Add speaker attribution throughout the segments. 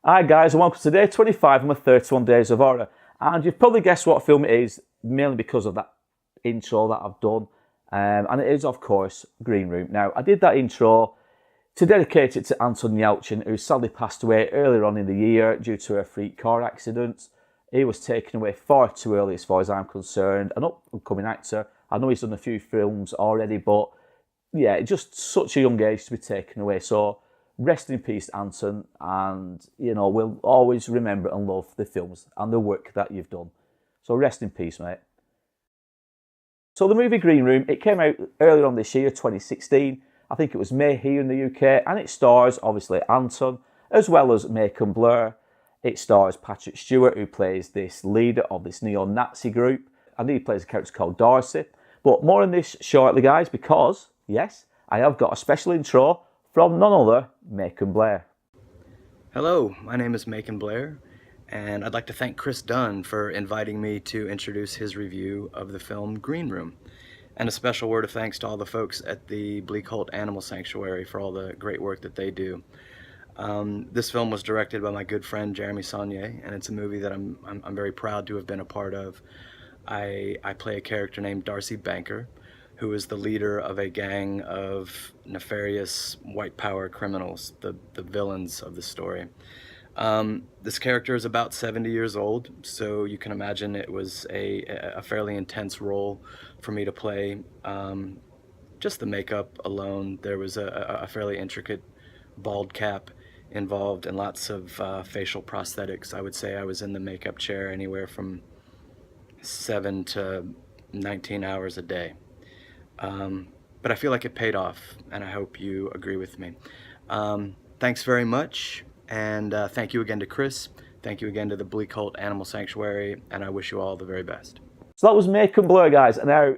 Speaker 1: Hi guys, and welcome to day 25 of my 31 Days of Horror. And you've probably guessed what film it is, mainly because of that intro that I've done. And it is, of course, Green Room. Now, I did that intro to dedicate it to Anton Yelchin, who sadly passed away earlier on in the year due to a freak car accident. He was taken away far too early as far as I'm concerned. An up-and-coming actor. I know he's done a few films already, but yeah, just such a young age to be taken away. So, rest in peace, Anton, and, you know, we'll always remember and love the films and the work that you've done. So rest in peace, mate. So the movie Green Room, it came out earlier on this year, 2016. I think it was May here in the UK, and it stars, obviously, Anton, as well as Macon Blair. It stars Patrick Stewart, who plays this leader of this neo-Nazi group, and he plays a character called Darcy. But more on this shortly, guys, because, yes, I have got a special intro from none other, Macon Blair.
Speaker 2: Hello, my name is Macon Blair, and I'd like to thank Chris Dunn for inviting me to introduce his review of the film Green Room. And a special word of thanks to all the folks at the BLEAKHOLT Animal Sanctuary for all the great work that they do. This film was directed by my good friend Jeremy Saulnier, and it's a movie that I'm very proud to have been a part of. I play a character named Darcy Banker, who is the leader of a gang of nefarious white power criminals, the villains of the story. This character is about 70 years old, so you can imagine it was a fairly intense role for me to play. Just the makeup alone, there was a fairly intricate bald cap involved and lots of facial prosthetics. I would say I was in the makeup chair anywhere from 7 to 19 hours a day. But I feel like it paid off, and I hope you agree with me. Thanks very much, and thank you again to Chris. Thank you again to the BLEAKHOLT Animal Sanctuary, and I wish you all the very best.
Speaker 1: So that was Macon Blair, guys. Now,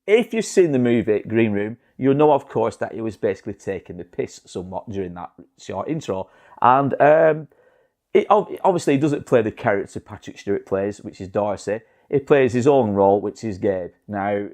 Speaker 1: if you've seen the movie Green Room, you'll know, of course, that he was basically taking the piss somewhat during that short intro. And obviously, he doesn't play the character Patrick Stewart plays, which is Darcy. He plays his own role, which is Gabe. Now,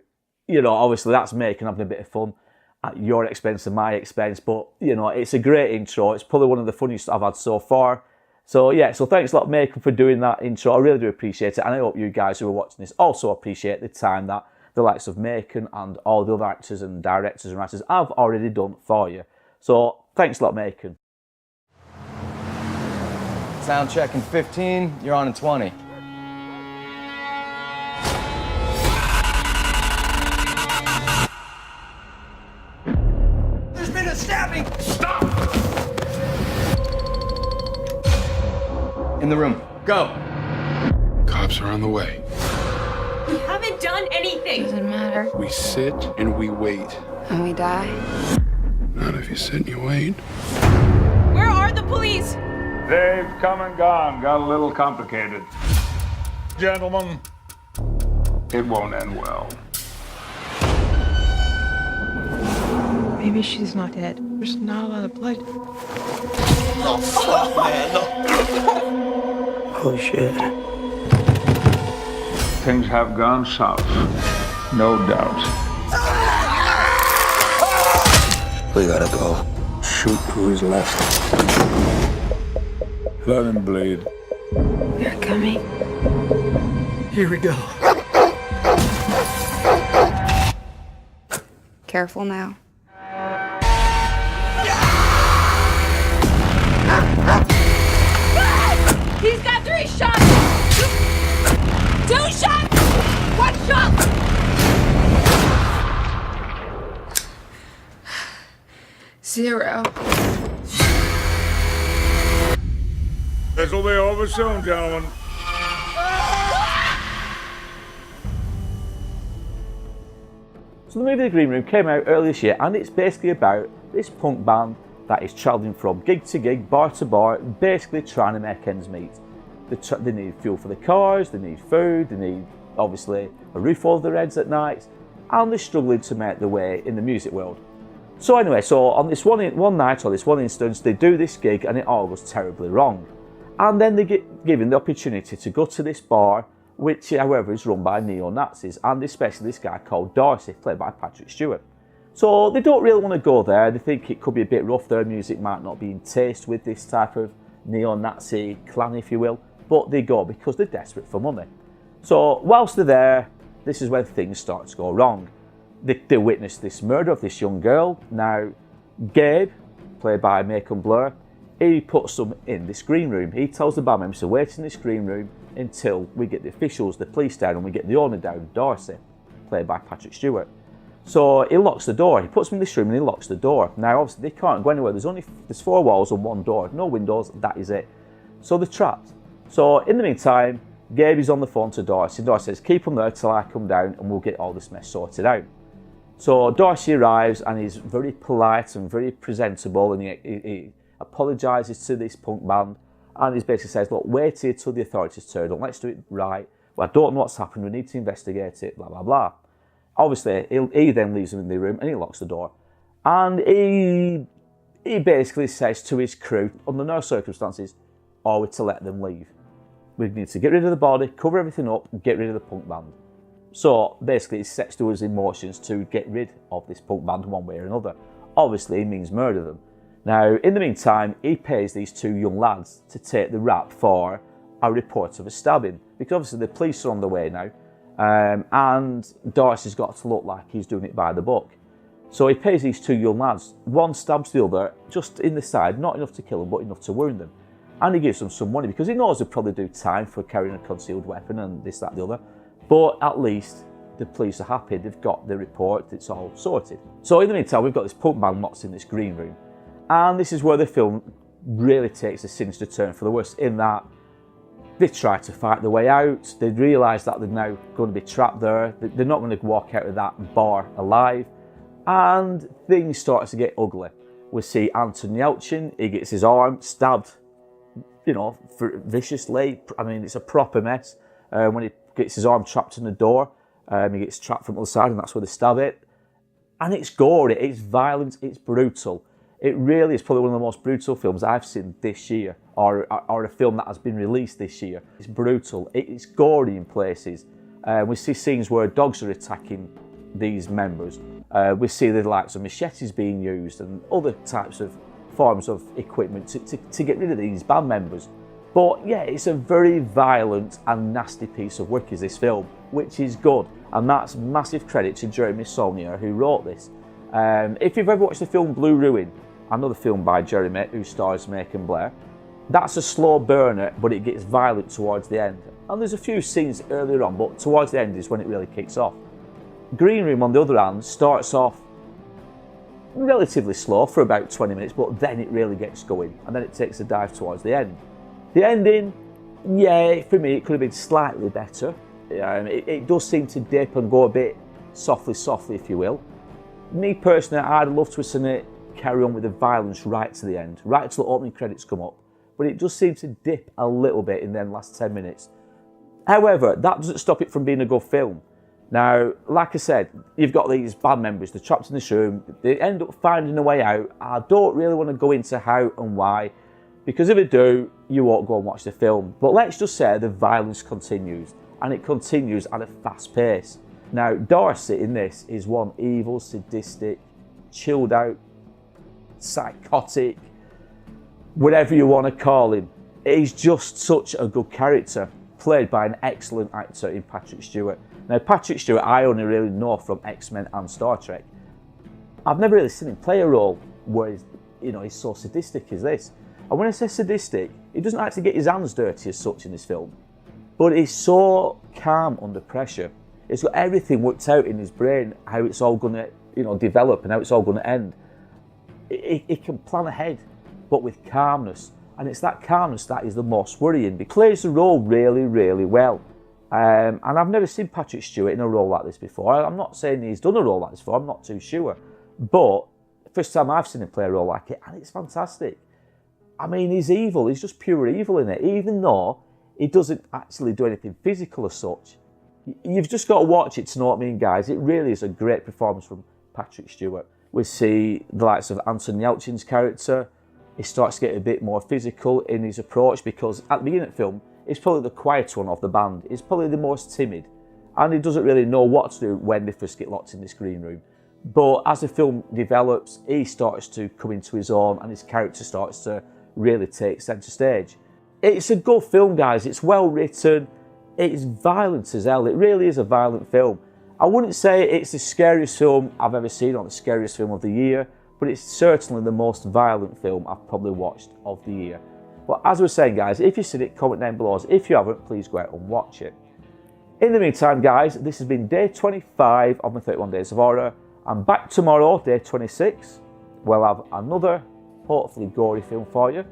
Speaker 1: you know, obviously that's Macon having a bit of fun at your expense and my expense, but, you know, it's a great intro. It's probably one of the funniest I've had so far. So, yeah, so thanks a lot, Macon, for doing that intro. I really do appreciate it, and I hope you guys who are watching this also appreciate the time that the likes of Macon and all the other actors and directors and writers have already done for you. So, thanks a lot, Macon.
Speaker 3: Sound check in 15, you're on in 20.
Speaker 4: Stabbing! Stop!
Speaker 3: In the room. Go!
Speaker 5: Cops are on the way.
Speaker 6: We haven't done anything!
Speaker 7: Doesn't matter.
Speaker 5: We sit and we wait.
Speaker 7: And we die.
Speaker 5: Not if you sit and you wait.
Speaker 6: Where are the police?
Speaker 8: They've come and gone. Got a little complicated. Gentlemen, it won't end well.
Speaker 9: Maybe she's not dead. There's not a lot of blood.
Speaker 4: No, fuck, man, no.
Speaker 9: Oh, shit.
Speaker 8: Things have gone south. No doubt.
Speaker 4: We gotta go.
Speaker 8: Shoot who is left. Let him bleed.
Speaker 9: You're coming.
Speaker 4: Here we go.
Speaker 7: Careful now.
Speaker 6: He's got 3 shots! 2 shots! 1 shot!
Speaker 7: Zero.
Speaker 8: This'll be over soon, gentlemen.
Speaker 1: So the movie The Green Room came out earlier this year, and it's basically about this punk band that is travelling from gig to gig, bar to bar, basically trying to make ends meet. They need fuel for the cars, they need food, they need, obviously, a roof over their heads at night, and they're struggling to make their way in the music world. So anyway, so on this one night, or this one instance, they do this gig and it all goes terribly wrong. And then they get given the opportunity to go to this bar, which, however, is run by neo-Nazis, and especially this guy called Darcy, played by Patrick Stewart. So they don't really want to go there. They think it could be a bit rough. Their music might not be in taste with this type of neo-Nazi clan, if you will, but they go because they're desperate for money. So whilst they're there, this is when things start to go wrong. They witness this murder of this young girl. Now, Gabe, played by Macon Blair, he puts them in this green room. He tells the band members to wait in this green room until we get the officials, the police down, and we get the owner down, Darcy, played by Patrick Stewart. So he locks the door. He puts them in this room and he locks the door. Now, obviously, they can't go anywhere. There's 4 walls and 1 door, no windows. That is it. So they're trapped. So in the meantime, Gabe is on the phone to Darcy. Darcy says, "Keep them there till I come down, and we'll get all this mess sorted out." So Darcy arrives and he's very polite and very presentable, and he apologises to this punk band, and he basically says, "Look, wait here till the authorities turn up. Let's do it right. Well, I don't know what's happened. We need to investigate it, blah, blah, blah." Obviously, he then leaves them in the room and he locks the door. And he basically says to his crew, under no circumstances are we to let them leave. We need to get rid of the body, cover everything up, and get rid of the punk band. So basically, he sets to his emotions to get rid of this punk band one way or another. Obviously, he means murder them. Now, in the meantime, he pays these 2 young lads to take the rap for a report of a stabbing, because obviously the police are on the way now, and Darcy's got to look like he's doing it by the book. So he pays these 2 young lads. One stabs the other just in the side, not enough to kill them, but enough to wound them. And he gives them some money because he knows they'll probably do time for carrying a concealed weapon and this, that, the other. But at least the police are happy. They've got the report. It's all sorted. So in the meantime, we've got this punk band locked in this green room. And this is where the film really takes a sinister turn for the worse, in that they try to fight their way out. They realise that they're now going to be trapped there. They're not going to walk out of that bar alive. And things start to get ugly. We see Anton Yelchin. He gets his arm stabbed, viciously. I mean, it's a proper mess. When he gets his arm trapped in the door, he gets trapped from the other side, and that's where they stab it. And it's gory, it's violent, it's brutal. It really is probably one of the most brutal films I've seen this year, or a film that has been released this year. It's brutal, it's gory in places. We see scenes where dogs are attacking these members. We see the likes of machetes being used and other types of forms of equipment to get rid of these band members. But yeah, it's a very violent and nasty piece of work, is this film, which is good. And that's massive credit to Jeremy Saulnier, who wrote this. If you've ever watched the film Blue Ruin, another film by Jeremy, who stars Macon Blair, that's a slow burner, but it gets violent towards the end. And there's a few scenes earlier on, but towards the end is when it really kicks off. Green Room, on the other hand, starts off relatively slow for about 20 minutes, but then it really gets going, and then it takes a dive towards the end. The ending, yeah, for me, it could have been slightly better. It does seem to dip and go a bit softly, if you will. Me personally, I'd love to have seen it carry on with the violence right to the end, right till the opening credits come up. But it does seem to dip a little bit in the last 10 minutes. However, that doesn't stop it from being a good film. Now, like I said, you've got these band members, they're trapped in this room, they end up finding a way out. I don't really want to go into how and why, because if I do, you won't go and watch the film. But let's just say the violence continues, and it continues at a fast pace. Now, Darcy in this is one evil, sadistic, chilled out, psychotic, whatever you want to call him. He's just such a good character, played by an excellent actor in Patrick Stewart. Now, Patrick Stewart, I only really know from X-Men and Star Trek. I've never really seen him play a role where he's so sadistic as this. And when I say sadistic, he doesn't actually get his hands dirty as such in this film. But he's so calm under pressure. He's got everything worked out in his brain, how it's all going to develop and how it's all going to end. He can plan ahead, but with calmness. And it's that calmness that is the most worrying. He plays the role really, really well. And I've never seen Patrick Stewart in a role like this before. I'm not saying he's done a role like this before, I'm not too sure. But first time I've seen him play a role like it, and it's fantastic. I mean, he's evil, he's just pure evil in it, even though he doesn't actually do anything physical as such. You've just got to watch it to know what I mean, guys. It really is a great performance from Patrick Stewart. We see the likes of Anton Yelchin's character. He starts to get a bit more physical in his approach, because at the beginning of the film, he's probably the quiet one of the band. He's probably the most timid, and he doesn't really know what to do when they first get locked in this green room. But as the film develops, he starts to come into his own, and his character starts to really take centre stage. It's a good film, guys. It's well written. It's violent as hell. It really is a violent film. I wouldn't say it's the scariest film I've ever seen or the scariest film of the year, but it's certainly the most violent film I've probably watched of the year. But as I was saying, guys, if you've seen it, comment down below. If you haven't, please go out and watch it. In the meantime, guys, this has been day 25 of my 31 Days of Horror. I'm back tomorrow, day 26. We'll have another, hopefully, gory film for you.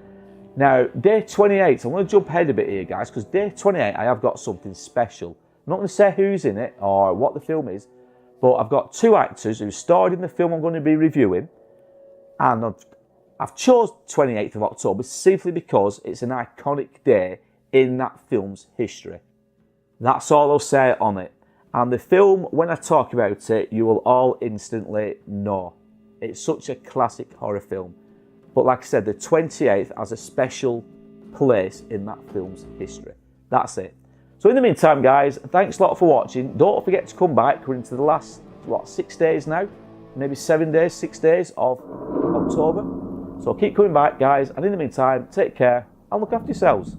Speaker 1: Now, day 28, I'm going to jump ahead a bit here, guys, because day 28, I have got something special. I'm not going to say who's in it or what the film is, but I've got two actors who starred in the film I'm going to be reviewing, and I've chose 28th of October simply because it's an iconic day in that film's history. That's all I'll say on it. And the film, when I talk about it, you will all instantly know. It's such a classic horror film. But like I said, the 28th has a special place in that film's history. That's it. So in the meantime, guys, thanks a lot for watching. Don't forget to come back. We're into the last, 6 days now? Maybe 7 days, 6 days of October. So keep coming back, guys. And in the meantime, take care and look after yourselves.